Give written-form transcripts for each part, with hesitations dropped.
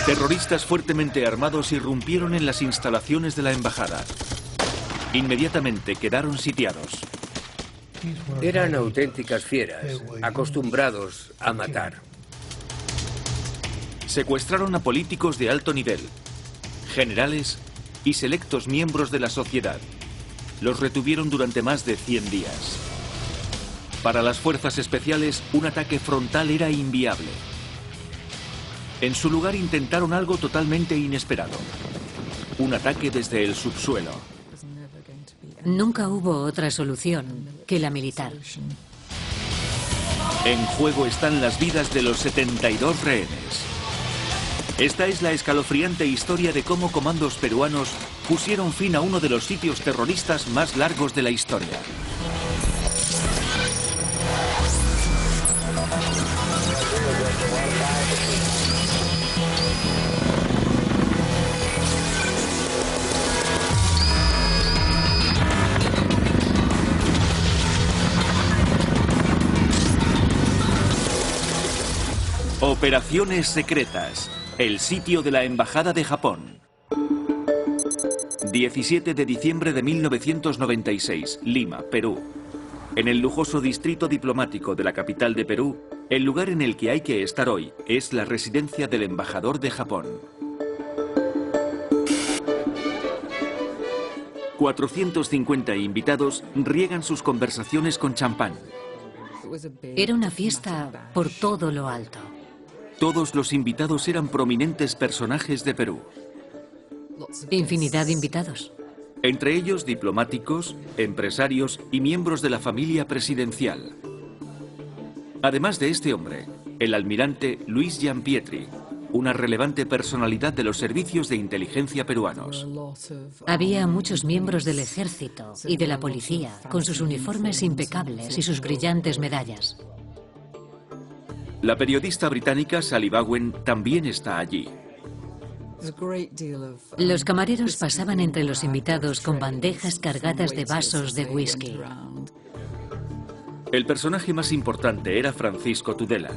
Terroristas fuertemente armados irrumpieron en las instalaciones de la embajada. Inmediatamente quedaron sitiados. Eran auténticas fieras, acostumbrados a matar. Secuestraron a políticos de alto nivel, generales y selectos miembros de la sociedad. Los retuvieron durante más de 100 días. Para las fuerzas especiales, un ataque frontal era inviable. En su lugar intentaron algo totalmente inesperado. Un ataque desde el subsuelo. Nunca hubo otra solución que la militar. En juego están las vidas de los 72 rehenes. Esta es la escalofriante historia de cómo comandos peruanos pusieron fin a uno de los sitios terroristas más largos de la historia. Operaciones secretas. El sitio de la Embajada de Japón. 17 de diciembre de 1996, Lima, Perú. En el lujoso distrito diplomático de la capital de Perú, el lugar en el que hay que estar hoy es la residencia del embajador de Japón. 450 invitados riegan sus conversaciones con champán. Era una fiesta por todo lo alto. Todos los invitados eran prominentes personajes de Perú. Infinidad de invitados. Entre ellos diplomáticos, empresarios y miembros de la familia presidencial. Además de este hombre, el almirante Luis Gianpietri, una relevante personalidad de los servicios de inteligencia peruanos. Había muchos miembros del ejército y de la policía, con sus uniformes impecables y sus brillantes medallas. La periodista británica Sally Bowen también está allí. Los camareros pasaban entre los invitados con bandejas cargadas de vasos de whisky. El personaje más importante era Francisco Tudela.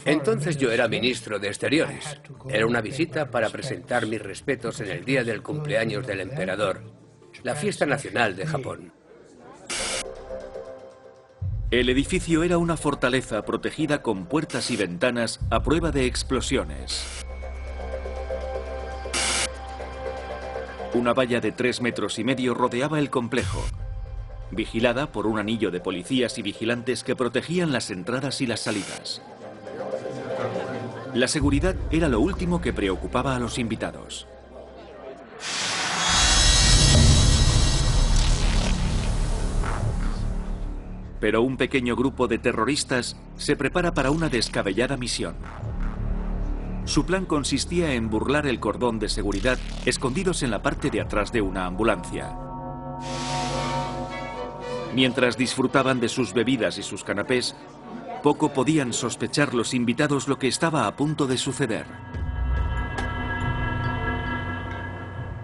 Entonces yo era ministro de Exteriores. Era una visita para presentar mis respetos en el día del cumpleaños del emperador, la fiesta nacional de Japón. El edificio era una fortaleza protegida con puertas y ventanas a prueba de explosiones. Una valla de 3,5 metros rodeaba el complejo, vigilada por un anillo de policías y vigilantes que protegían las entradas y las salidas. La seguridad era lo último que preocupaba a los invitados. Pero un pequeño grupo de terroristas se prepara para una descabellada misión. Su plan consistía en burlar el cordón de seguridad escondidos en la parte de atrás de una ambulancia. Mientras disfrutaban de sus bebidas y sus canapés, poco podían sospechar los invitados lo que estaba a punto de suceder.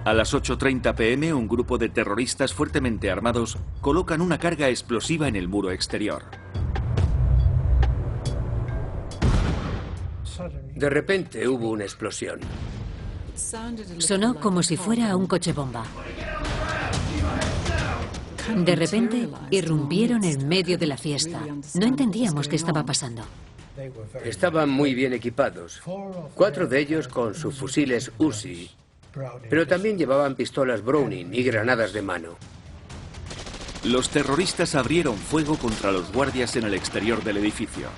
A las 8:30 p.m. un grupo de terroristas fuertemente armados colocan una carga explosiva en el muro exterior. De repente hubo una explosión. Sonó como si fuera un coche bomba. De repente irrumpieron en medio de la fiesta. No entendíamos qué estaba pasando. Estaban muy bien equipados. 4 de ellos con sus fusiles Uzi, pero también llevaban pistolas Browning y granadas de mano. Los terroristas abrieron fuego contra los guardias en el exterior del edificio.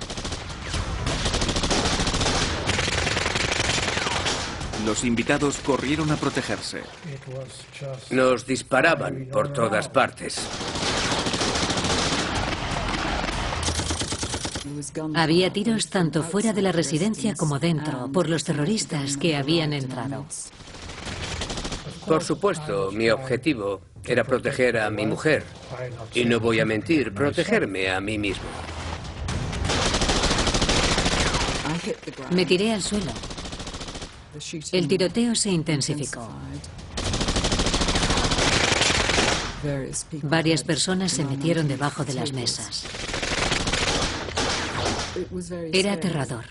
Los invitados corrieron a protegerse. Nos disparaban por todas partes. Había tiros tanto fuera de la residencia como dentro, por los terroristas que habían entrado. Por supuesto, mi objetivo era proteger a mi mujer. Y no voy a mentir, protegerme a mí mismo. Me tiré al suelo. El tiroteo se intensificó. Varias personas se metieron debajo de las mesas. Era aterrador.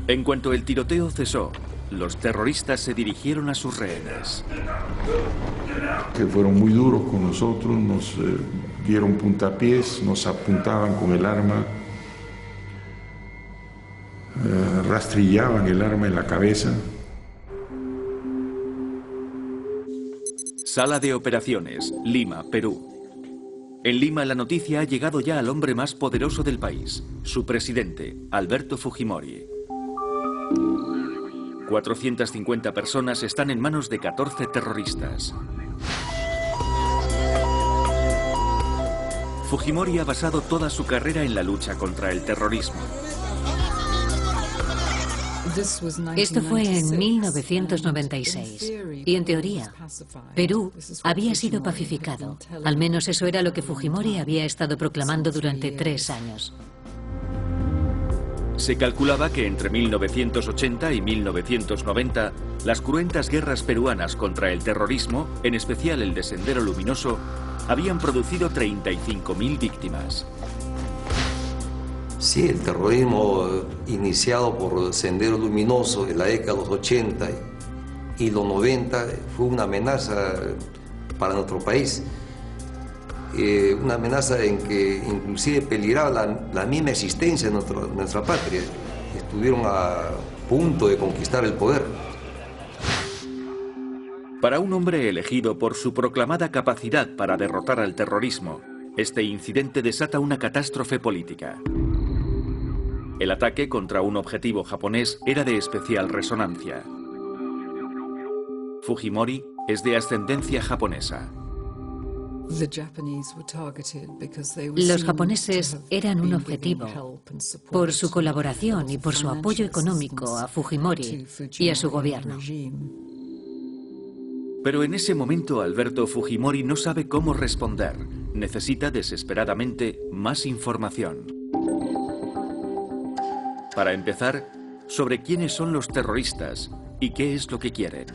En cuanto el tiroteo cesó, los terroristas se dirigieron a sus rehenes. Que fueron muy duros con nosotros, nos dieron puntapiés, nos apuntaban con el arma, rastrillaban el arma en la cabeza. Sala de operaciones, Lima, Perú. En Lima la noticia ha llegado ya al hombre más poderoso del país, su presidente, Alberto Fujimori. 450 personas están en manos de 14 terroristas. Fujimori ha basado toda su carrera en la lucha contra el terrorismo. Esto fue en 1996 y en teoría Perú había sido pacificado. Al menos eso era lo que Fujimori había estado proclamando durante 3 años. Se calculaba que entre 1980 y 1990 las cruentas guerras peruanas contra el terrorismo, en especial el de Sendero Luminoso, habían producido 35.000 víctimas. Sí, el terrorismo iniciado por Sendero Luminoso en la década de los 80 y los 90 fue una amenaza para nuestro país. Una amenaza en que inclusive peligraba la misma existencia de nuestra patria. Estuvieron a punto de conquistar el poder. Para un hombre elegido por su proclamada capacidad para derrotar al terrorismo, este incidente desata una catástrofe política. El ataque contra un objetivo japonés era de especial resonancia. Fujimori es de ascendencia japonesa. Los japoneses eran un objetivo por su colaboración y por su apoyo económico a Fujimori y a su gobierno. Pero en ese momento Alberto Fujimori no sabe cómo responder. Necesita desesperadamente más información. Para empezar, sobre quiénes son los terroristas y qué es lo que quieren.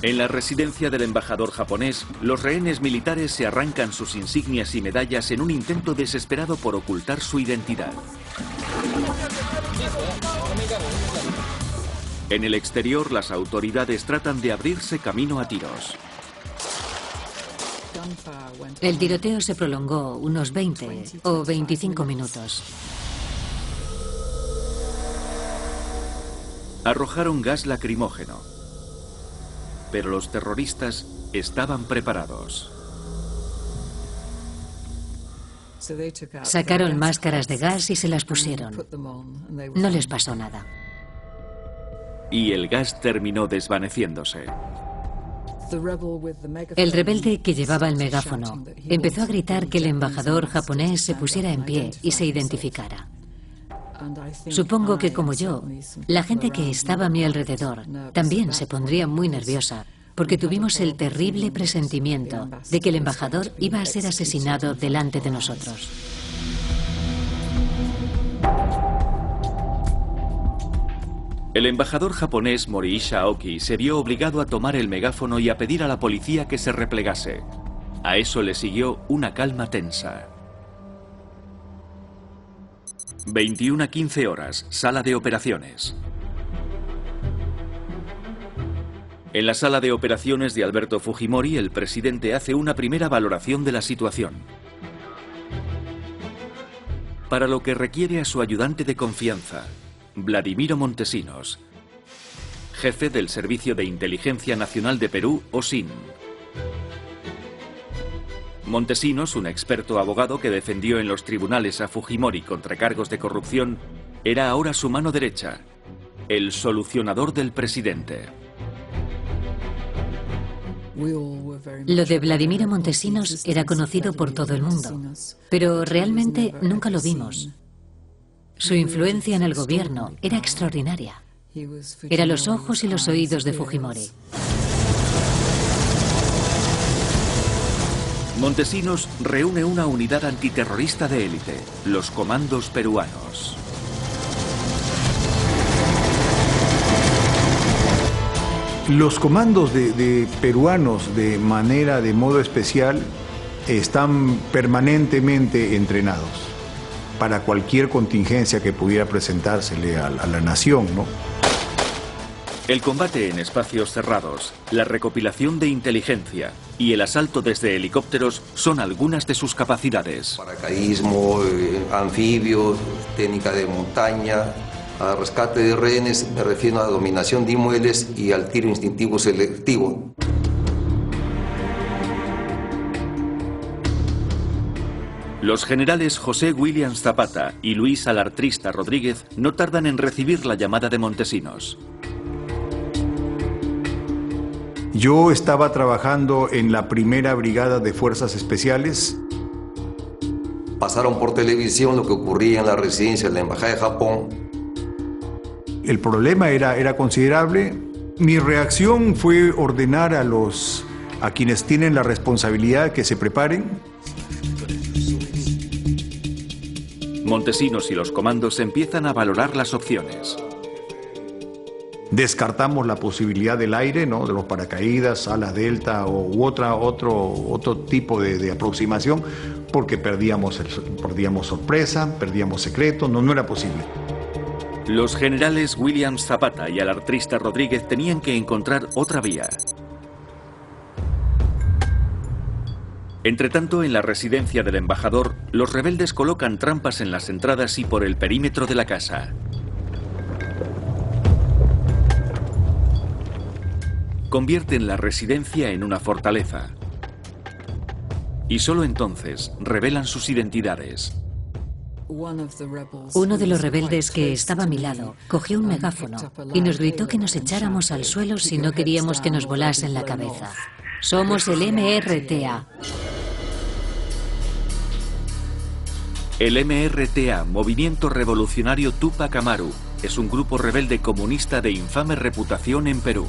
En la residencia del embajador japonés, los rehenes militares se arrancan sus insignias y medallas en un intento desesperado por ocultar su identidad. En el exterior, las autoridades tratan de abrirse camino a tiros. El tiroteo se prolongó unos 20 o 25 minutos. Arrojaron gas lacrimógeno. Pero los terroristas estaban preparados. Sacaron máscaras de gas y se las pusieron. No les pasó nada. Y el gas terminó desvaneciéndose. El rebelde que llevaba el megáfono empezó a gritar que el embajador japonés se pusiera en pie y se identificara. Supongo que, como yo, la gente que estaba a mi alrededor también se pondría muy nerviosa, porque tuvimos el terrible presentimiento de que el embajador iba a ser asesinado delante de nosotros. El embajador japonés Morihisa Aoki se vio obligado a tomar el megáfono y a pedir a la policía que se replegase. A eso le siguió una calma tensa. 21 a 15 horas, sala de operaciones. En la sala de operaciones de Alberto Fujimori, el presidente hace una primera valoración de la situación, para lo que requiere a su ayudante de confianza, Vladimiro Montesinos, jefe del Servicio de Inteligencia Nacional de Perú, OSIN. Montesinos, un experto abogado que defendió en los tribunales a Fujimori contra cargos de corrupción, era ahora su mano derecha, el solucionador del presidente. Lo de Vladimiro Montesinos era conocido por todo el mundo, pero realmente nunca lo vimos. Su influencia en el gobierno era extraordinaria. Era los ojos y los oídos de Fujimori. Montesinos reúne una unidad antiterrorista de élite, los comandos peruanos. Los comandos de peruanos de modo especial están permanentemente entrenados para cualquier contingencia que pudiera presentársele a la nación, ¿no? El combate en espacios cerrados, la recopilación de inteligencia y el asalto desde helicópteros son algunas de sus capacidades. Paracaidismo, anfibios, técnica de montaña, al rescate de rehenes, me refiero a la dominación de inmuebles y al tiro instintivo selectivo. Los generales José Williams Zapata y Luis Alartrista Rodríguez no tardan en recibir la llamada de Montesinos. Yo estaba trabajando en la primera brigada de fuerzas especiales. Pasaron por televisión lo que ocurría en la residencia de la Embajada de Japón. El problema era considerable. Mi reacción fue ordenar a quienes tienen la responsabilidad que se preparen. Montesinos y los comandos empiezan a valorar las opciones. Descartamos la posibilidad del aire, ¿no? De los paracaídas, alas delta u otro tipo de aproximación, porque perdíamos sorpresa, perdíamos secreto, no era posible. Los generales Williams Zapata y Alartrista Rodríguez tenían que encontrar otra vía. Entretanto, en la residencia del embajador, los rebeldes colocan trampas en las entradas y por el perímetro de la casa. Convierten la residencia en una fortaleza. Y solo entonces revelan sus identidades. Uno de los rebeldes que estaba a mi lado cogió un megáfono y nos gritó que nos echáramos al suelo si no queríamos que nos volasen la cabeza. Somos el MRTA. El MRTA, Movimiento Revolucionario Túpac Amaru, es un grupo rebelde comunista de infame reputación en Perú.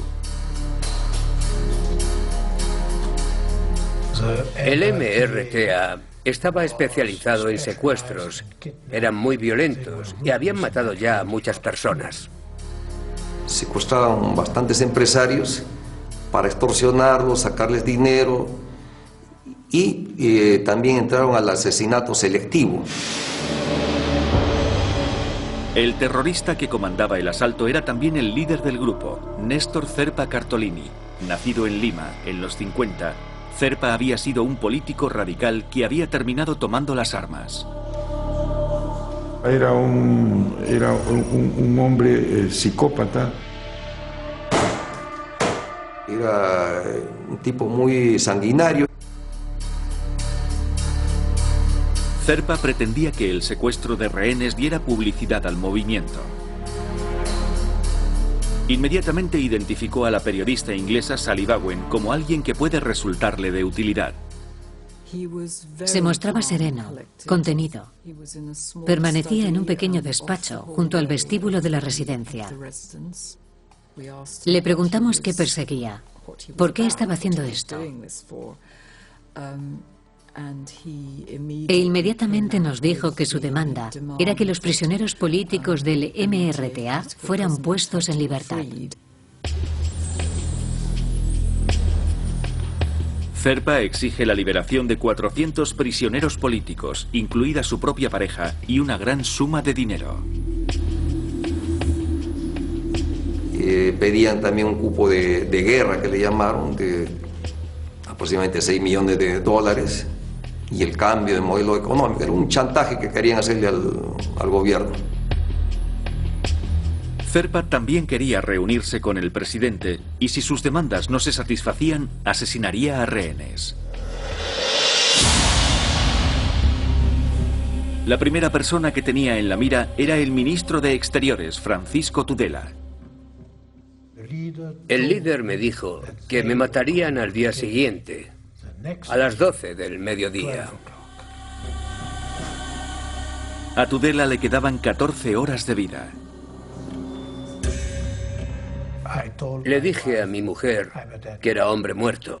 El MRTA estaba especializado en secuestros, eran muy violentos y habían matado ya a muchas personas. Secuestraban bastantes empresarios para extorsionarlos, sacarles dinero y también entraron al asesinato selectivo. El terrorista que comandaba el asalto era también el líder del grupo, Néstor Zerpa Cartolini. Nacido en Lima en los 50, Zerpa había sido un político radical que había terminado tomando las armas. Era un hombre psicópata. Era un tipo muy sanguinario. Zerpa pretendía que el secuestro de rehenes diera publicidad al movimiento. Inmediatamente identificó a la periodista inglesa Sally Bowen como alguien que puede resultarle de utilidad. Se mostraba sereno, contenido. Permanecía en un pequeño despacho junto al vestíbulo de la residencia. Le preguntamos qué perseguía, por qué estaba haciendo esto. E inmediatamente nos dijo que su demanda era que los prisioneros políticos del MRTA fueran puestos en libertad. Zerpa exige la liberación de 400 prisioneros políticos, incluida su propia pareja, y una gran suma de dinero. Pedían también un cupo de guerra, que le llamaron, de aproximadamente 6 millones de dólares. Y el cambio de modelo económico, era un chantaje que querían hacerle al gobierno. Zerpa también quería reunirse con el presidente y si sus demandas no se satisfacían, asesinaría a rehenes. La primera persona que tenía en la mira era el ministro de Exteriores, Francisco Tudela. El líder me dijo que me matarían al día siguiente, a las 12 del mediodía. A Tudela le quedaban 14 horas de vida. Le dije a mi mujer que era hombre muerto.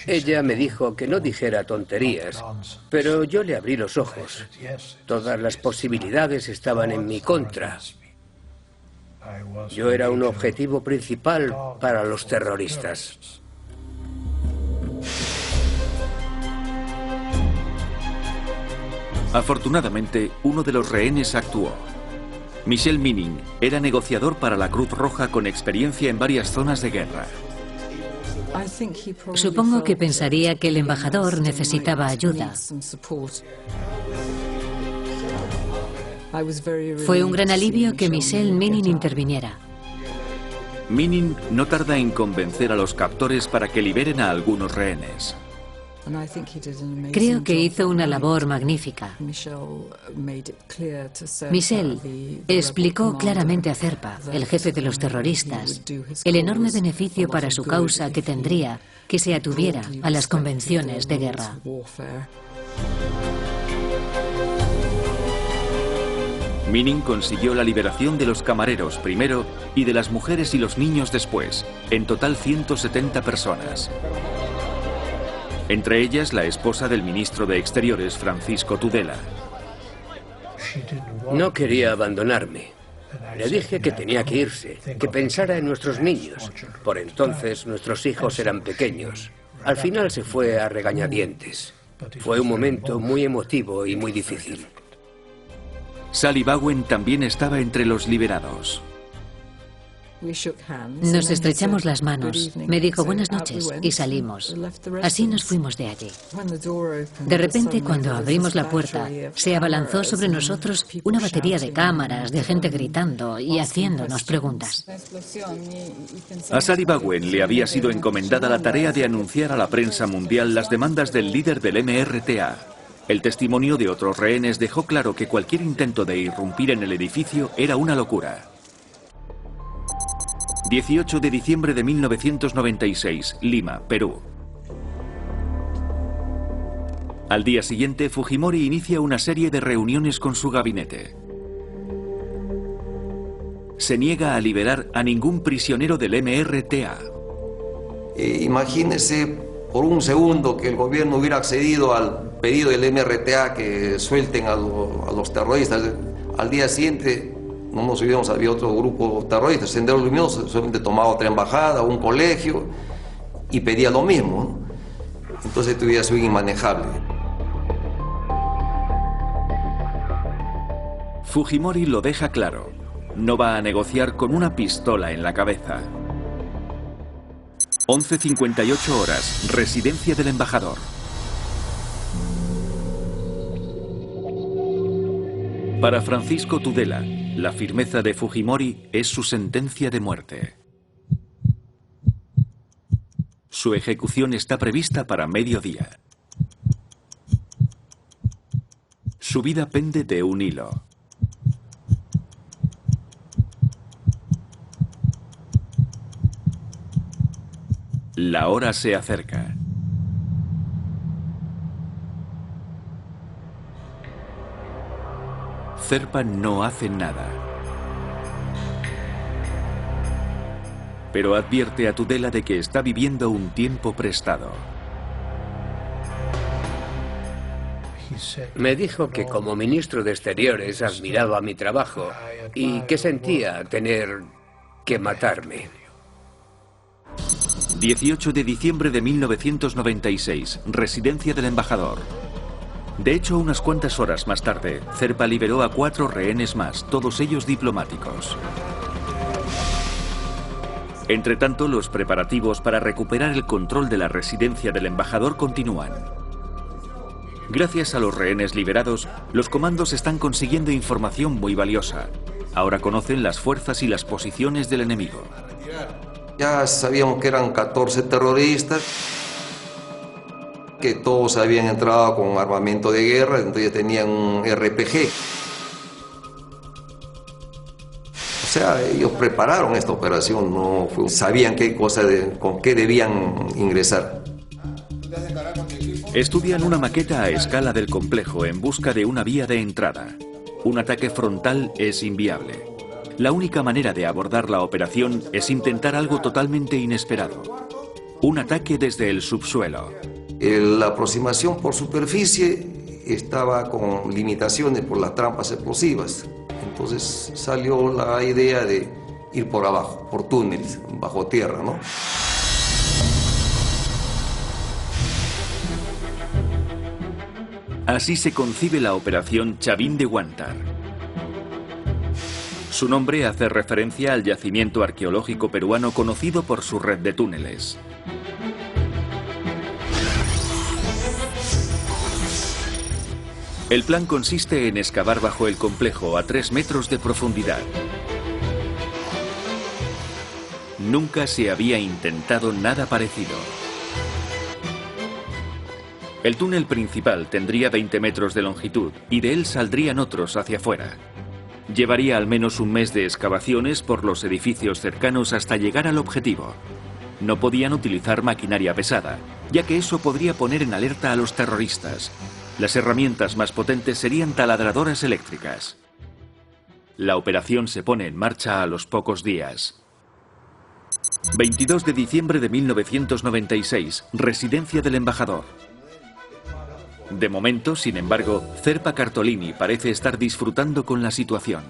Ella me dijo que no dijera tonterías, pero yo le abrí los ojos. Todas las posibilidades estaban en mi contra. Yo era un objetivo principal para los terroristas. Afortunadamente, uno de los rehenes actuó. Michel Minin era negociador para la Cruz Roja con experiencia en varias zonas de guerra. Supongo que pensaría que el embajador necesitaba ayuda. Fue un gran alivio que Michel Minin interviniera. Minin no tarda en convencer a los captores para que liberen a algunos rehenes. Creo que hizo una labor magnífica. Michel explicó claramente a Zerpa, el jefe de los terroristas, el enorme beneficio para su causa que tendría que se atuviera a las convenciones de guerra. Minin consiguió la liberación de los camareros primero y de las mujeres y los niños después, en total 170 personas. Entre ellas la esposa del ministro de Exteriores, Francisco Tudela. No quería abandonarme. Le dije que tenía que irse, que pensara en nuestros niños. Por entonces nuestros hijos eran pequeños. Al final se fue a regañadientes. Fue un momento muy emotivo y muy difícil. Sally Bowen también estaba entre los liberados. Nos estrechamos las manos. Me dijo buenas noches y salimos. Así nos fuimos de allí. De repente, cuando abrimos la puerta, se abalanzó sobre nosotros una batería de cámaras, de gente gritando y haciéndonos preguntas. A Sally Bowen le había sido encomendada la tarea de anunciar a la prensa mundial las demandas del líder del MRTA. El testimonio de otros rehenes dejó claro que cualquier intento de irrumpir en el edificio era una locura. 18 de diciembre de 1996, Lima, Perú. Al día siguiente, Fujimori inicia una serie de reuniones con su gabinete. Se niega a liberar a ningún prisionero del MRTA. Imagínese por un segundo que el gobierno hubiera accedido al pedido del MRTA que suelten a los terroristas. Al día siguiente no nos hubiéramos habido otro grupo terrorista. Sendero Luminoso solamente tomaba otra embajada, un colegio y pedía lo mismo, ¿no? Entonces esto hubiera sido inmanejable. Fujimori lo deja claro. No va a negociar con una pistola en la cabeza. 11:58 horas, residencia del embajador. Para Francisco Tudela, la firmeza de Fujimori es su sentencia de muerte. Su ejecución está prevista para mediodía. Su vida pende de un hilo. La hora se acerca. Zerpa no hace nada. Pero advierte a Tudela de que está viviendo un tiempo prestado. Me dijo que como ministro de Exteriores admiraba mi trabajo y que sentía tener que matarme. 18 de diciembre de 1996, residencia del embajador. De hecho, unas cuantas horas más tarde, Zerpa liberó a 4 rehenes más, todos ellos diplomáticos. Entretanto, los preparativos para recuperar el control de la residencia del embajador continúan. Gracias a los rehenes liberados, los comandos están consiguiendo información muy valiosa. Ahora conocen las fuerzas y las posiciones del enemigo. Ya sabíamos que eran 14 terroristas, que todos habían entrado con armamento de guerra, entonces tenían un RPG. O sea, ellos prepararon esta operación, no sabían con qué debían ingresar. Estudian una maqueta a escala del complejo en busca de una vía de entrada. Un ataque frontal es inviable. La única manera de abordar la operación es intentar algo totalmente inesperado. Un ataque desde el subsuelo. La aproximación por superficie estaba con limitaciones por las trampas explosivas. Entonces salió la idea de ir por abajo, por túneles, bajo tierra, ¿no? Así se concibe la operación Chavín de Huántar. Su nombre hace referencia al yacimiento arqueológico peruano conocido por su red de túneles. El plan consiste en excavar bajo el complejo a 3 metros de profundidad. Nunca se había intentado nada parecido. El túnel principal tendría 20 metros de longitud y de él saldrían otros hacia afuera. Llevaría al menos un mes de excavaciones por los edificios cercanos hasta llegar al objetivo. No podían utilizar maquinaria pesada, ya que eso podría poner en alerta a los terroristas. Las herramientas más potentes serían taladradoras eléctricas. La operación se pone en marcha a los pocos días. 22 de diciembre de 1996, residencia del embajador. De momento, sin embargo, Zerpa Cartolini parece estar disfrutando con la situación.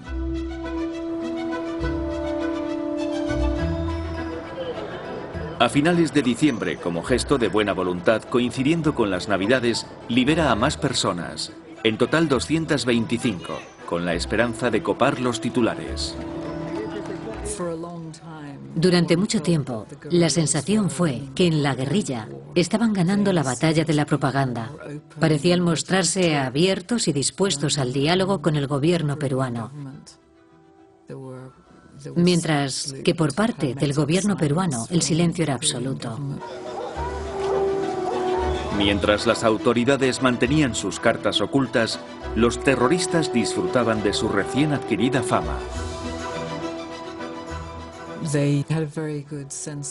A finales de diciembre, como gesto de buena voluntad, coincidiendo con las Navidades, libera a más personas, en total 225, con la esperanza de copar los titulares. Durante mucho tiempo, la sensación fue que en la guerrilla estaban ganando la batalla de la propaganda. Parecían mostrarse abiertos y dispuestos al diálogo con el gobierno peruano. Mientras que por parte del gobierno peruano el silencio era absoluto. Mientras las autoridades mantenían sus cartas ocultas, los terroristas disfrutaban de su recién adquirida fama.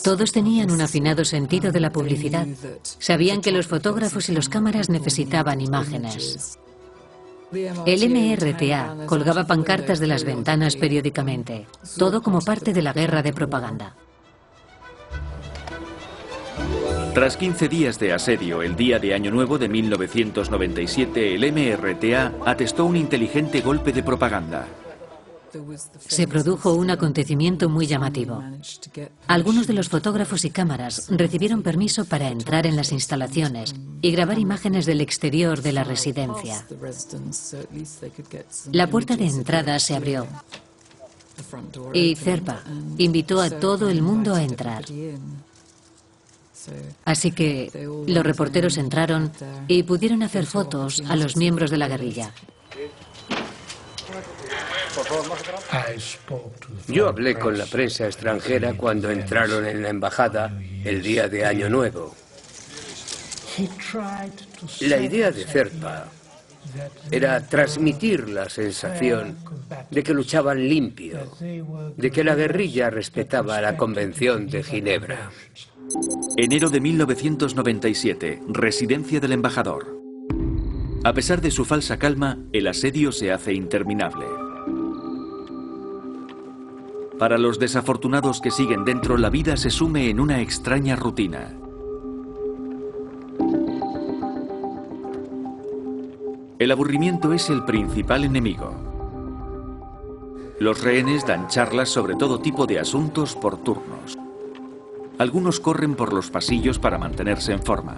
Todos tenían un afinado sentido de la publicidad. Sabían que los fotógrafos y los cámaras necesitaban imágenes. El MRTA colgaba pancartas de las ventanas periódicamente, todo como parte de la guerra de propaganda. Tras 15 días de asedio, el día de Año Nuevo de 1997, el MRTA atestó un inteligente golpe de propaganda. Se produjo un acontecimiento muy llamativo. Algunos de los fotógrafos y cámaras recibieron permiso para entrar en las instalaciones y grabar imágenes del exterior de la residencia. La puerta de entrada se abrió y Zerpa invitó a todo el mundo a entrar. Así que los reporteros entraron y pudieron hacer fotos a los miembros de la guerrilla. Yo hablé con la prensa extranjera cuando entraron en la embajada el día de Año Nuevo. La idea de Zerpa era transmitir la sensación de que luchaban limpio, de que la guerrilla respetaba la Convención de Ginebra. Enero de 1997, residencia del embajador. A pesar de su falsa calma, el asedio se hace interminable. Para los desafortunados que siguen dentro, la vida se sume en una extraña rutina. El aburrimiento es el principal enemigo. Los rehenes dan charlas sobre todo tipo de asuntos por turnos. Algunos corren por los pasillos para mantenerse en forma.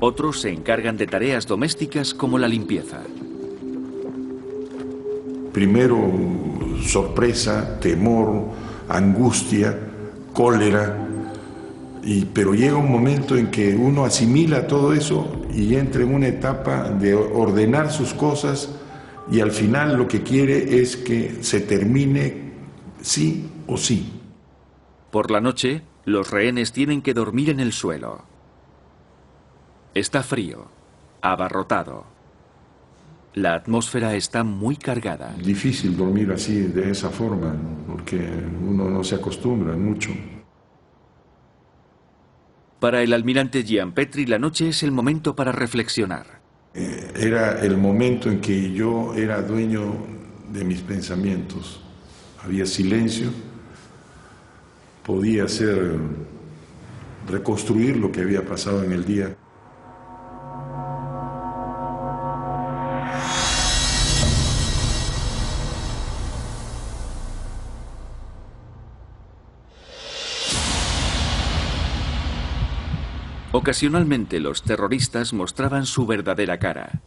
Otros se encargan de tareas domésticas como la limpieza. Primero, sorpresa, temor, angustia, cólera, pero llega un momento en que uno asimila todo eso y entra en una etapa de ordenar sus cosas y al final lo que quiere es que se termine sí o sí. Por la noche, los rehenes tienen que dormir en el suelo. Está frío, abarrotado. La atmósfera está muy cargada. Difícil dormir así, de esa forma, porque uno no se acostumbra mucho. Para el almirante Gianpetri, la noche es el momento para reflexionar. Era el momento en que yo era dueño de mis pensamientos. Había silencio, podía reconstruir lo que había pasado en el día. Ocasionalmente los terroristas mostraban su verdadera cara.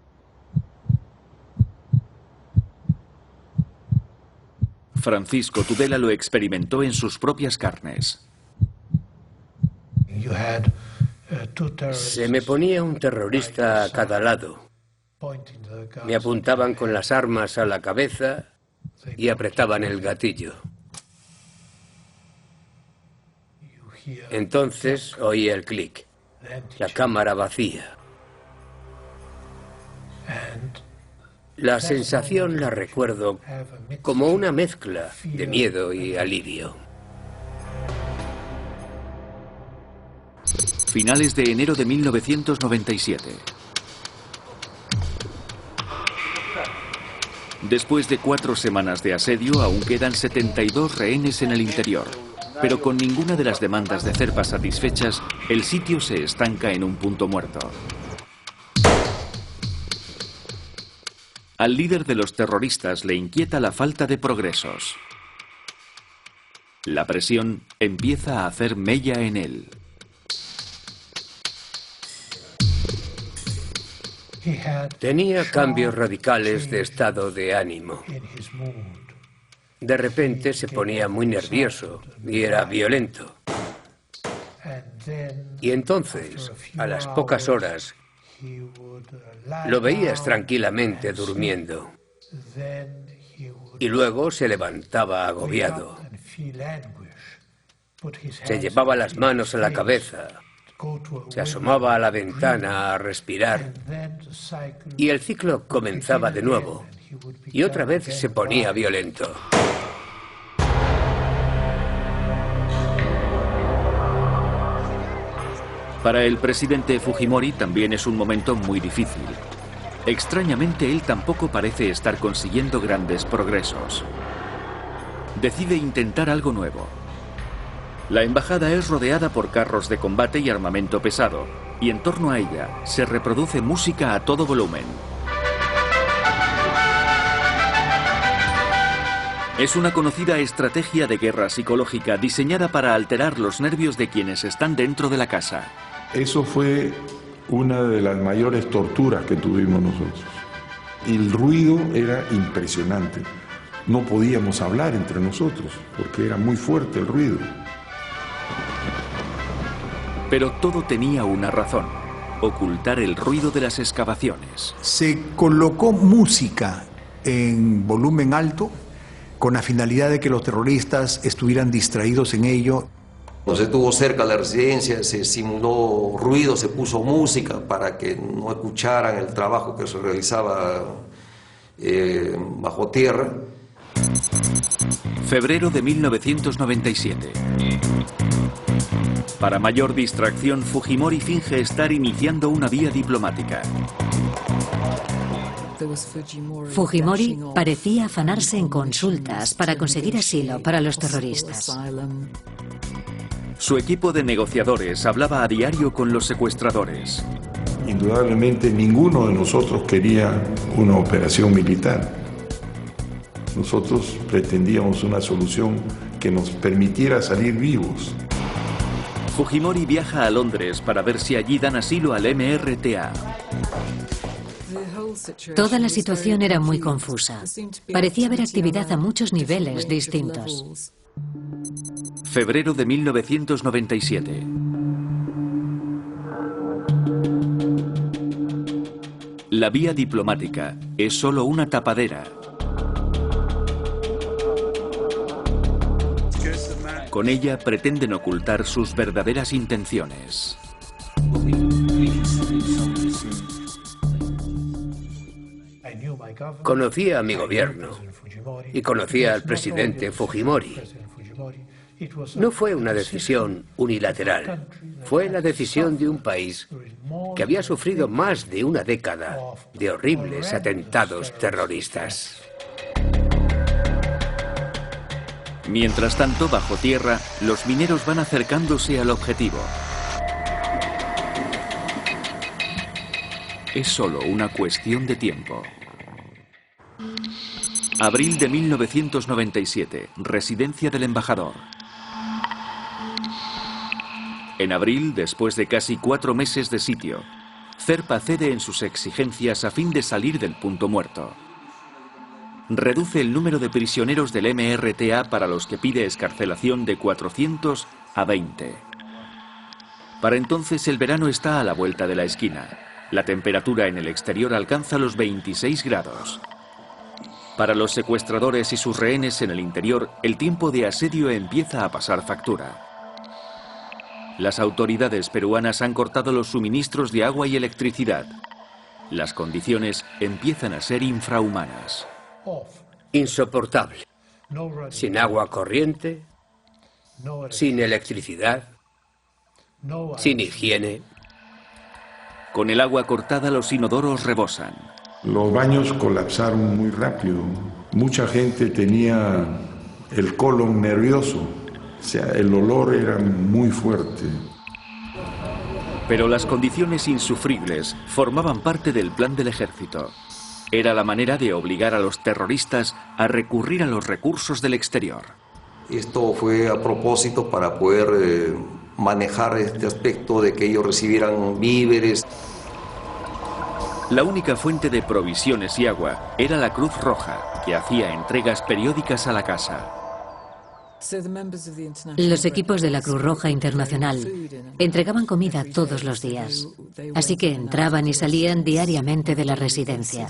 Francisco Tudela lo experimentó en sus propias carnes. Se me ponía un terrorista a cada lado. Me apuntaban con las armas a la cabeza y apretaban el gatillo. Entonces oí el clic, la cámara vacía. La sensación la recuerdo como una mezcla de miedo y alivio. Finales de enero de 1997. Después de 4 semanas de asedio, aún quedan 72 rehenes en el interior. Pero con ninguna de las demandas de Zerpa satisfechas, el sitio se estanca en un punto muerto. Al líder de los terroristas le inquieta la falta de progresos. La presión empieza a hacer mella en él. Tenía cambios radicales de estado de ánimo. De repente se ponía muy nervioso y era violento. Y entonces, a las pocas horas, lo veías tranquilamente durmiendo. Y luego se levantaba agobiado. Se llevaba las manos a la cabeza. Se asomaba a la ventana a respirar. Y el ciclo comenzaba de nuevo. Y otra vez se ponía violento. Para el presidente Fujimori también es un momento muy difícil. Extrañamente, él tampoco parece estar consiguiendo grandes progresos. Decide intentar algo nuevo. La embajada es rodeada por carros de combate y armamento pesado, y en torno a ella se reproduce música a todo volumen. Es una conocida estrategia de guerra psicológica diseñada para alterar los nervios de quienes están dentro de la casa. Eso fue una de las mayores torturas que tuvimos nosotros. El ruido era impresionante. No podíamos hablar entre nosotros porque era muy fuerte el ruido. Pero todo tenía una razón: ocultar el ruido de las excavaciones. Se colocó música en volumen alto con la finalidad de que los terroristas estuvieran distraídos en ello. Se estuvo cerca de la residencia, se simuló ruido, se puso música para que no escucharan el trabajo que se realizaba bajo tierra. Febrero de 1997. Para mayor distracción, Fujimori finge estar iniciando una vía diplomática. Fujimori parecía afanarse en consultas para conseguir asilo para los terroristas. Su equipo de negociadores hablaba a diario con los secuestradores. Indudablemente ninguno de nosotros quería una operación militar. Nosotros pretendíamos una solución que nos permitiera salir vivos. Fujimori viaja a Londres para ver si allí dan asilo al MRTA. Toda la situación era muy confusa. Parecía haber actividad a muchos niveles distintos. Febrero de 1997. La vía diplomática es solo una tapadera. Con ella pretenden ocultar sus verdaderas intenciones. Conocía a mi gobierno y conocía al presidente Fujimori. No fue una decisión unilateral, fue la decisión de un país que había sufrido más de una década de horribles atentados terroristas. Mientras tanto, bajo tierra, los mineros van acercándose al objetivo. Es solo una cuestión de tiempo. Abril de 1997, residencia del embajador. En abril, después de casi 4 meses de sitio, Zerpa cede en sus exigencias a fin de salir del punto muerto. Reduce el número de prisioneros del MRTA para los que pide excarcelación de 400 a 20. Para entonces el verano está a la vuelta de la esquina. La temperatura en el exterior alcanza los 26 grados. Para los secuestradores y sus rehenes en el interior, el tiempo de asedio empieza a pasar factura. Las autoridades peruanas han cortado los suministros de agua y electricidad. Las condiciones empiezan a ser infrahumanas. Insoportable. Sin agua corriente, sin electricidad, sin higiene. Con el agua cortada, los inodoros rebosan. Los baños colapsaron muy rápido. Mucha gente tenía el colon nervioso. O sea, el olor era muy fuerte. Pero las condiciones insufribles formaban parte del plan del ejército. Era la manera de obligar a los terroristas a recurrir a los recursos del exterior. Esto fue a propósito para poder manejar este aspecto de que ellos recibieran víveres. La única fuente de provisiones y agua era la Cruz Roja, que hacía entregas periódicas a la casa. Los equipos de la Cruz Roja Internacional entregaban comida todos los días, así que entraban y salían diariamente de la residencia.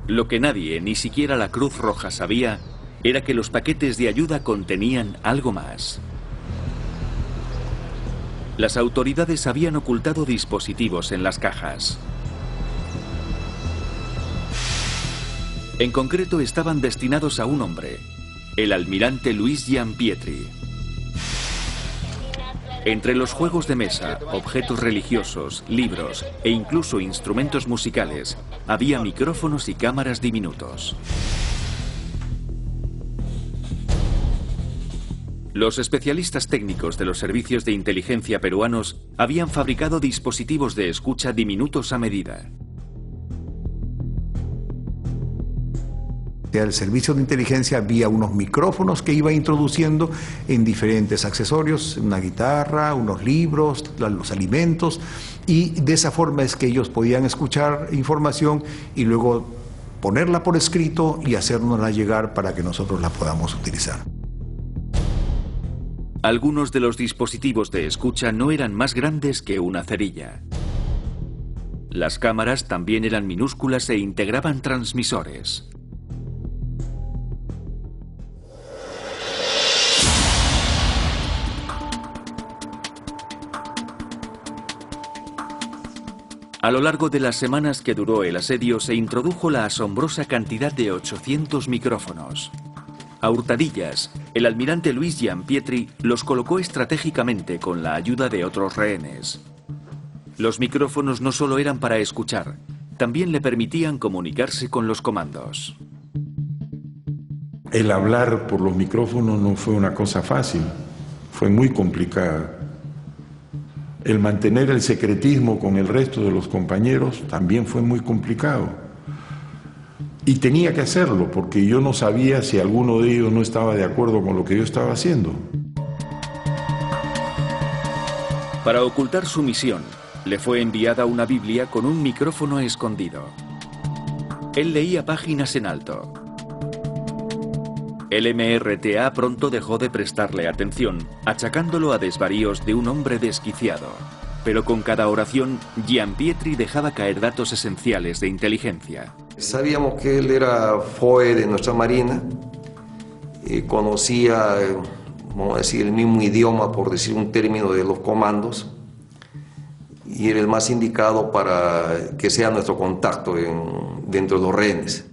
Lo que nadie, ni siquiera la Cruz Roja, sabía era que los paquetes de ayuda contenían algo más. Las autoridades habían ocultado dispositivos en las cajas. En concreto, estaban destinados a un hombre, el almirante Luis Giampietri. Entre los juegos de mesa, objetos religiosos, libros e incluso instrumentos musicales, había micrófonos y cámaras diminutos. Los especialistas técnicos de los servicios de inteligencia peruanos habían fabricado dispositivos de escucha diminutos a medida. El servicio de inteligencia había unos micrófonos que iba introduciendo en diferentes accesorios, una guitarra, unos libros, los alimentos, y de esa forma es que ellos podían escuchar información y luego ponerla por escrito y hacérnosla llegar para que nosotros la podamos utilizar. Algunos de los dispositivos de escucha no eran más grandes que una cerilla. Las cámaras también eran minúsculas e integraban transmisores. A lo largo de las semanas que duró el asedio se introdujo la asombrosa cantidad de 800 micrófonos. A hurtadillas, el almirante Luis Giampietri los colocó estratégicamente con la ayuda de otros rehenes. Los micrófonos no solo eran para escuchar, también le permitían comunicarse con los comandos. El hablar por los micrófonos no fue una cosa fácil, fue muy complicada. El mantener el secretismo con el resto de los compañeros también fue muy complicado. Y tenía que hacerlo porque yo no sabía si alguno de ellos no estaba de acuerdo con lo que yo estaba haciendo. Para ocultar su misión, le fue enviada una Biblia con un micrófono escondido. Él leía páginas en alto. El MRTA pronto dejó de prestarle atención, achacándolo a desvaríos de un hombre desquiciado. Pero con cada oración, Giampietri dejaba caer datos esenciales de inteligencia. Sabíamos que él era FOE de nuestra Marina, conocía, vamos a decir, el mismo idioma, por decir un término, de los comandos, y era el más indicado para que sea nuestro contacto dentro de los rehenes.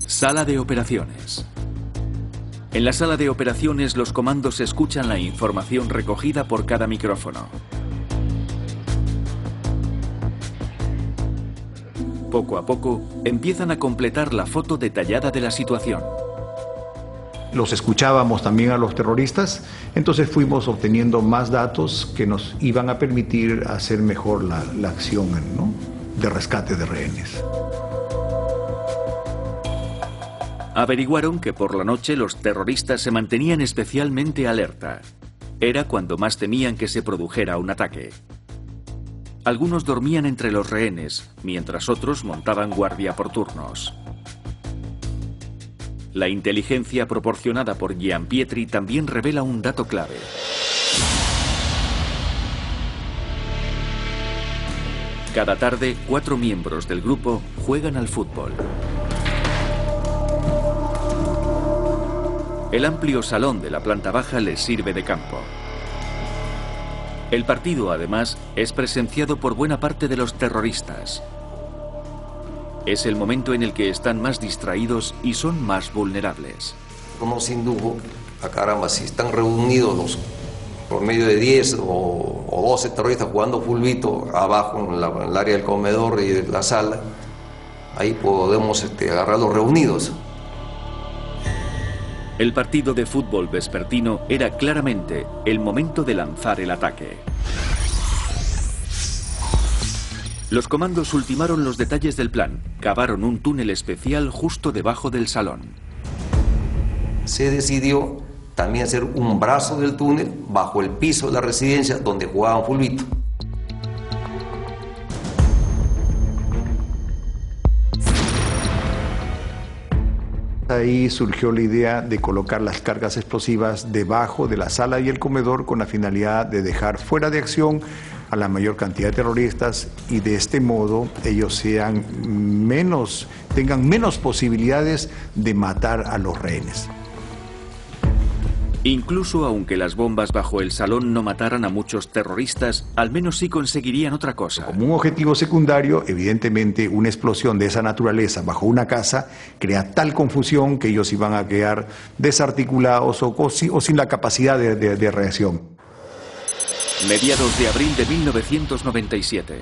Sala de operaciones. En la sala de operaciones los comandos escuchan la información recogida por cada micrófono. Poco a poco empiezan a completar la foto detallada de la situación. los escuchábamos también a los terroristas, entonces fuimos obteniendo más datos que nos iban a permitir hacer mejor la acción, ¿no?, de rescate de rehenes. Averiguaron que por la noche los terroristas se mantenían especialmente alerta. Era cuando más temían que se produjera un ataque. Algunos dormían entre los rehenes, mientras otros montaban guardia por turnos. La inteligencia proporcionada por Gianpietri también revela un dato clave. Cada tarde, 4 miembros del grupo juegan al fútbol. El amplio salón de la planta baja les sirve de campo. El partido, además, es presenciado por buena parte de los terroristas. Es el momento en el que están más distraídos y son más vulnerables. Uno sin duda, caramba, si están reunidos los por medio de 10 o 12 terroristas jugando fulbito abajo en el área del comedor y de la sala, ahí podemos agarrarlos reunidos. El partido de fútbol vespertino era claramente el momento de lanzar el ataque. Los comandos ultimaron los detalles del plan. Cavaron un túnel especial justo debajo del salón. Se decidió también hacer un brazo del túnel bajo el piso de la residencia donde jugaban fulbito. Ahí surgió la idea de colocar las cargas explosivas debajo de la sala y el comedor con la finalidad de dejar fuera de acción a la mayor cantidad de terroristas y de este modo ellos tengan menos posibilidades de matar a los rehenes. Incluso aunque las bombas bajo el salón no mataran a muchos terroristas, al menos sí conseguirían otra cosa. Como un objetivo secundario, evidentemente una explosión de esa naturaleza bajo una casa crea tal confusión que ellos iban a quedar desarticulados o sin la capacidad de reacción. Mediados de abril de 1997.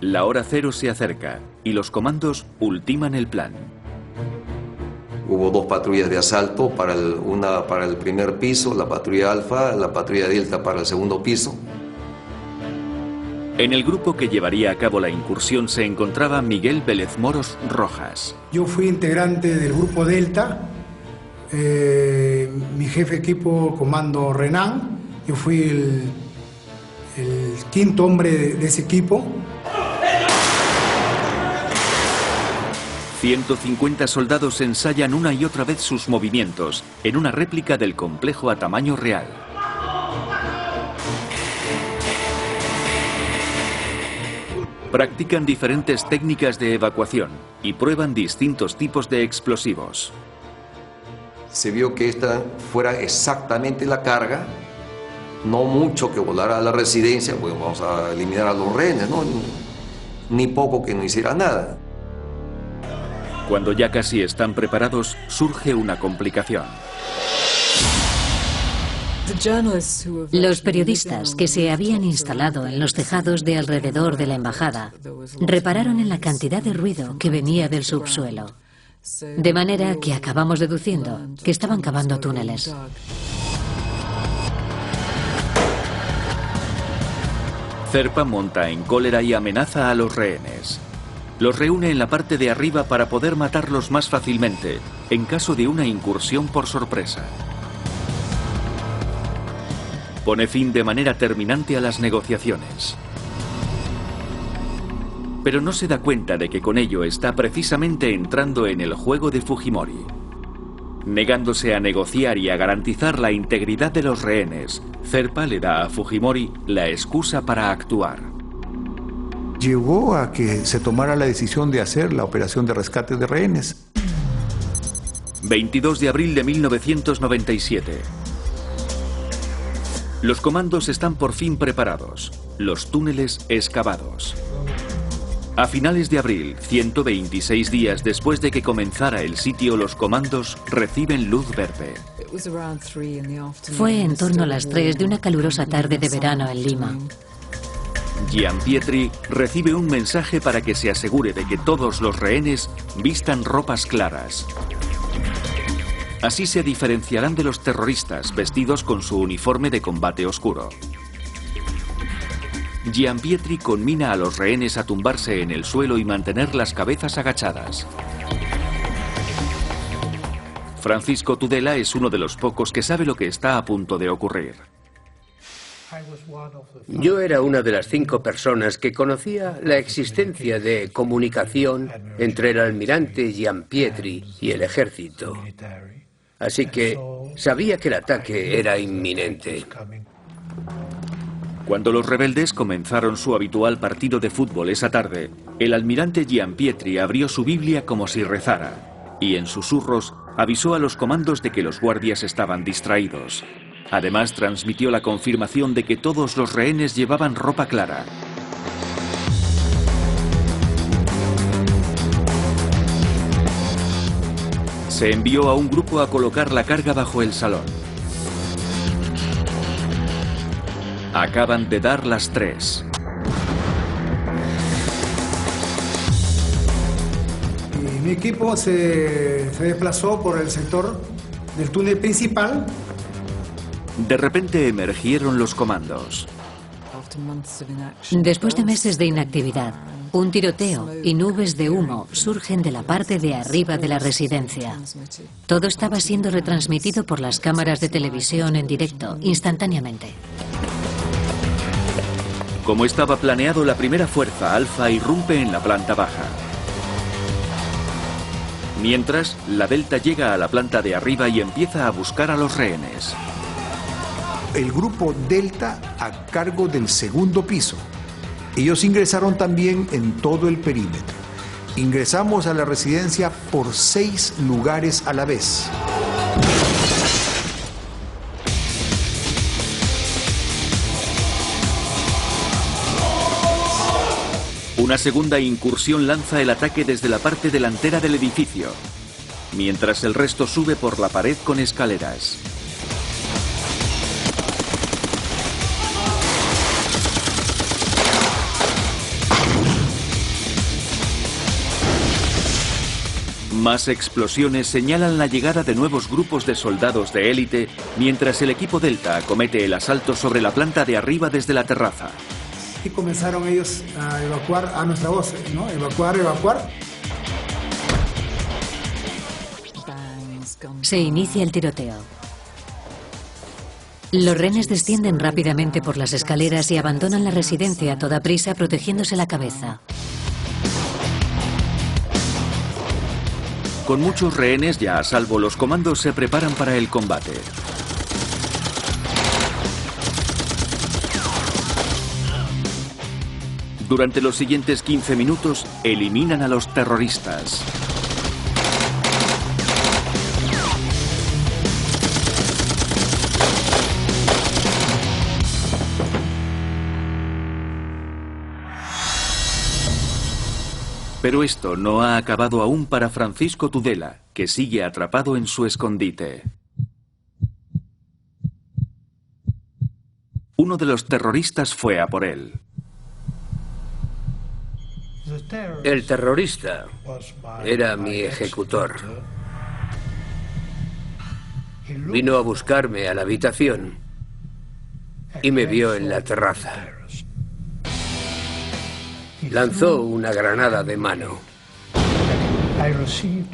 La hora cero se acerca y los comandos ultiman el plan. Hubo 2 patrullas de asalto, una para el primer piso, la patrulla Alfa, la patrulla Delta para el segundo piso. En el grupo que llevaría a cabo la incursión se encontraba Miguel Vélez Moros Rojas. Yo fui integrante del grupo Delta, mi jefe de equipo comando Renan, yo fui el quinto hombre de ese equipo. 150 soldados ensayan una y otra vez sus movimientos en una réplica del complejo a tamaño real. Practican diferentes técnicas de evacuación y prueban distintos tipos de explosivos. Se vio que esta fuera exactamente la carga, no mucho que volara a la residencia, pues vamos a eliminar a los rehenes, ¿no? Ni poco que no hiciera nada. Cuando ya casi están preparados, surge una complicación. Los periodistas que se habían instalado en los tejados de alrededor de la embajada repararon en la cantidad de ruido que venía del subsuelo, de manera que acabamos deduciendo que estaban cavando túneles. Zerpa monta en cólera y amenaza a los rehenes. Los reúne en la parte de arriba para poder matarlos más fácilmente, en caso de una incursión por sorpresa. Pone fin de manera terminante a las negociaciones. Pero no se da cuenta de que con ello está precisamente entrando en el juego de Fujimori. Negándose a negociar y a garantizar la integridad de los rehenes, Zerpa le da a Fujimori la excusa para actuar. Llegó a que se tomara la decisión de hacer la operación de rescate de rehenes. 22 de abril de 1997. Los comandos están por fin preparados, los túneles excavados. A finales de abril, 126 días después de que comenzara el sitio, los comandos reciben luz verde. Fue en torno a las 3 de una calurosa tarde de verano en Lima. Gianpietri recibe un mensaje para que se asegure de que todos los rehenes vistan ropas claras. Así se diferenciarán de los terroristas vestidos con su uniforme de combate oscuro. Gianpietri conmina a los rehenes a tumbarse en el suelo y mantener las cabezas agachadas. Francisco Tudela es uno de los pocos que sabe lo que está a punto de ocurrir. Yo era una de las 5 personas que conocía la existencia de comunicación entre el almirante Gianpietri y el ejército. Así que sabía que el ataque era inminente. Cuando los rebeldes comenzaron su habitual partido de fútbol esa tarde, el almirante Gianpietri abrió su Biblia como si rezara, y en susurros avisó a los comandos de que los guardias estaban distraídos. Además, transmitió la confirmación de que todos los rehenes llevaban ropa clara. Se envió a un grupo a colocar la carga bajo el salón. Acaban de dar las 3. Mi equipo se desplazó por el sector del túnel principal. De repente emergieron los comandos. Después de meses de inactividad, un tiroteo y nubes de humo surgen de la parte de arriba de la residencia. Todo estaba siendo retransmitido por las cámaras de televisión en directo, instantáneamente. Como estaba planeado, la primera fuerza Alfa irrumpe en la planta baja. Mientras, la Delta llega a la planta de arriba y empieza a buscar a los rehenes. El grupo Delta a cargo del segundo piso. Ellos ingresaron también en todo el perímetro. Ingresamos a la residencia por 6 lugares a la vez. Una segunda incursión lanza el ataque desde la parte delantera del edificio, mientras el resto sube por la pared con escaleras. Más explosiones señalan la llegada de nuevos grupos de soldados de élite, mientras el equipo Delta acomete el asalto sobre la planta de arriba desde la terraza. Y comenzaron ellos a evacuar a nuestra voz, ¿no? Evacuar. Se inicia el tiroteo. Los rehenes descienden rápidamente por las escaleras y abandonan la residencia a toda prisa, protegiéndose la cabeza. Con muchos rehenes ya a salvo, los comandos se preparan para el combate. Durante los siguientes 15 minutos, eliminan a los terroristas. Pero esto no ha acabado aún para Francisco Tudela, que sigue atrapado en su escondite. Uno de los terroristas fue a por él. El terrorista era mi ejecutor. Vino a buscarme a la habitación y me vio en la terraza. Lanzó una granada de mano.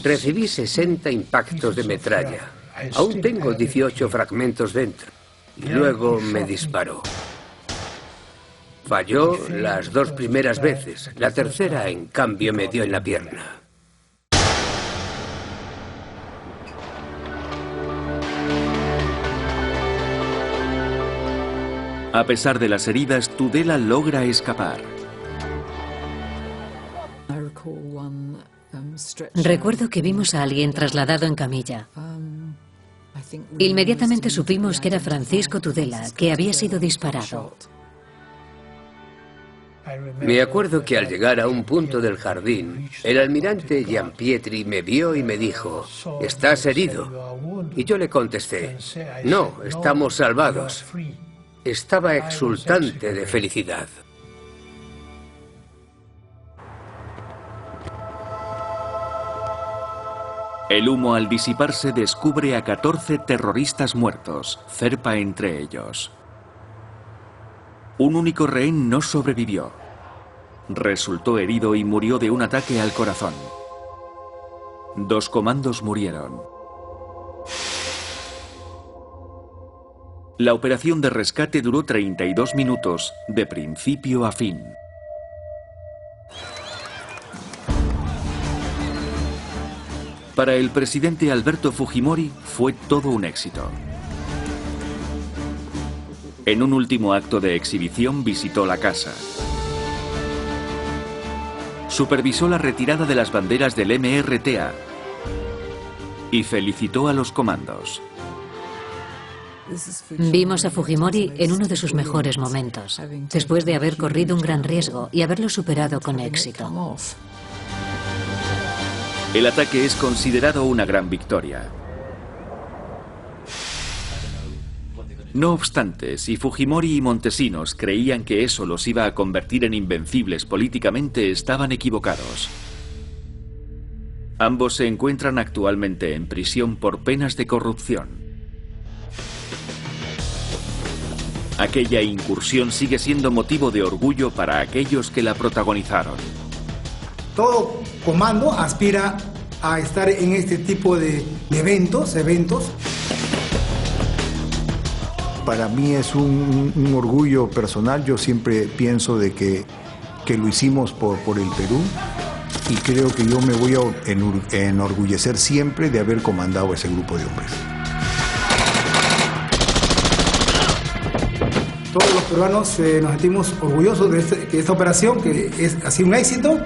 Recibí 60 impactos de metralla. Aún tengo 18 fragmentos dentro. Y luego me disparó. Falló las 2 primeras veces. La tercera, en cambio, me dio en la pierna. A pesar de las heridas, Tudela logra escapar. Recuerdo que vimos a alguien trasladado en camilla. Inmediatamente supimos que era Francisco Tudela, que había sido disparado. Me acuerdo que al llegar a un punto del jardín, el almirante Gianpietri me vio y me dijo: ¿estás herido? Y yo le contesté: no, estamos salvados. Estaba exultante de felicidad. El humo al disiparse descubre a 14 terroristas muertos, Zerpa entre ellos. Un único rehén no sobrevivió. Resultó herido y murió de un ataque al corazón. 2 comandos murieron. La operación de rescate duró 32 minutos, de principio a fin. Para el presidente Alberto Fujimori fue todo un éxito. En un último acto de exhibición visitó la casa. Supervisó la retirada de las banderas del MRTA y felicitó a los comandos. Vimos a Fujimori en uno de sus mejores momentos, después de haber corrido un gran riesgo y haberlo superado con éxito. El ataque es considerado una gran victoria. No obstante, si Fujimori y Montesinos creían que eso los iba a convertir en invencibles políticamente, estaban equivocados. Ambos se encuentran actualmente en prisión por penas de corrupción. Aquella incursión sigue siendo motivo de orgullo para aquellos que la protagonizaron. Todo comando aspira a estar en este tipo de eventos. Para mí es un orgullo personal. Yo siempre pienso de que lo hicimos por el Perú, y creo que yo me voy a enorgullecer siempre de haber comandado ese grupo de hombres. Todos los peruanos nos sentimos orgullosos de esta operación, que ha sido un éxito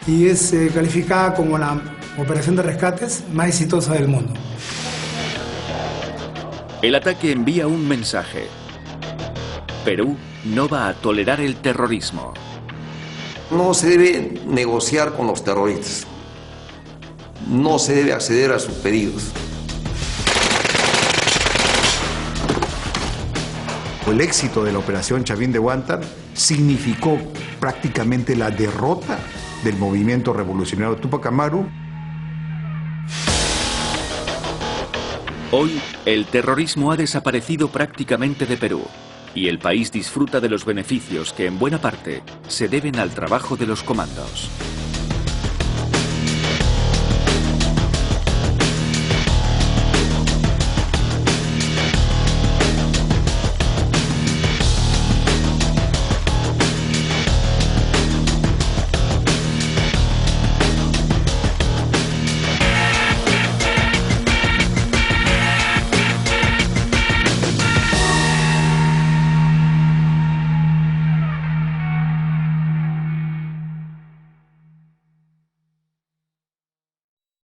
y es calificada como la operación de rescates más exitosa del mundo. El ataque envía un mensaje. Perú no va a tolerar el terrorismo. No se debe negociar con los terroristas. No se debe acceder a sus pedidos. El éxito de la operación Chavín de Huántar significó prácticamente la derrota del movimiento revolucionario Túpac Amaru. Hoy, el terrorismo ha desaparecido prácticamente de Perú y el país disfruta de los beneficios que en buena parte se deben al trabajo de los comandos.